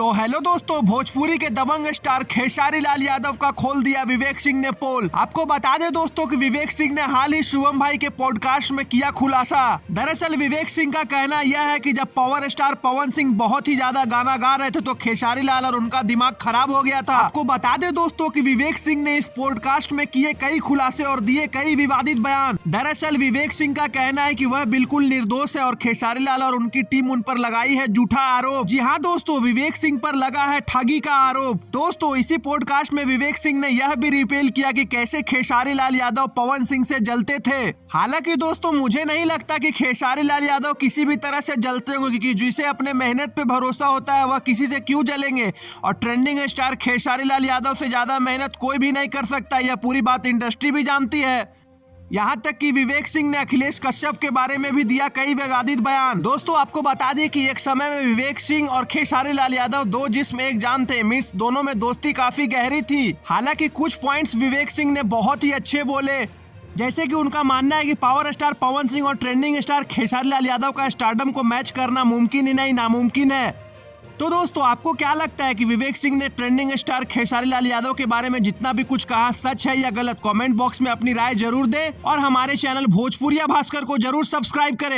तो हेलो दोस्तों, भोजपुरी के दबंग स्टार खेसारी लाल यादव का खोल दिया विवेक सिंह ने पोल। आपको बता दें दोस्तों कि विवेक सिंह ने हाल ही शुभम भाई के पॉडकास्ट में किया खुलासा। दरअसल विवेक सिंह का कहना यह है कि जब पावर स्टार पवन सिंह बहुत ही ज्यादा गाना गा रहे थे तो खेसारी लाल और उनका दिमाग खराब हो गया था। आपको बता दें दोस्तों कि विवेक सिंह ने इस पॉडकास्ट में किए कई खुलासे और दिए कई विवादित बयान। दरअसल विवेक सिंह का कहना है कि वह बिल्कुल निर्दोष है और खेसारी लाल और उनकी टीम उन पर लगाई है झूठा आरोप। जी हाँ दोस्तों, विवेक सिंह पर लगा है ठगी का आरोप। दोस्तों इसी पॉडकास्ट में विवेक सिंह ने यह भी रिवील किया कि कैसे खेसारी लाल यादव पवन सिंह से जलते थे। हालांकि दोस्तों मुझे नहीं लगता कि खेसारी लाल यादव किसी भी तरह से जलते होंगे, क्योंकि जिसे अपने मेहनत पे भरोसा होता है वह किसी से क्यों जलेंगे। और ट्रेंडिंग स्टार खेसारी लाल यादव से ज्यादा मेहनत कोई भी नहीं कर सकता, यह पूरी बात इंडस्ट्री भी जानती है। यहाँ तक कि विवेक सिंह ने अखिलेश कश्यप के बारे में भी दिया कई विवादित बयान। दोस्तों आपको बता दें कि एक समय में विवेक सिंह और खेसारी लाल यादव दो जिस्म एक जान थे, मीन्स दोनों में दोस्ती काफी गहरी थी। हालांकि कुछ पॉइंट्स विवेक सिंह ने बहुत ही अच्छे बोले, जैसे कि उनका मानना है कि पावर स्टार पवन सिंह और ट्रेंडिंग स्टार खेसारी लाल यादव का स्टारडम को मैच करना मुमकिन ही नहीं नामुमकिन है। तो दोस्तों आपको क्या लगता है कि विवेक सिंह ने ट्रेंडिंग स्टार खेसारी लाल यादव के बारे में जितना भी कुछ कहा सच है या गलत? कमेंट बॉक्स में अपनी राय जरूर दें और हमारे चैनल भोजपुरिया भास्कर को जरूर सब्सक्राइब करें।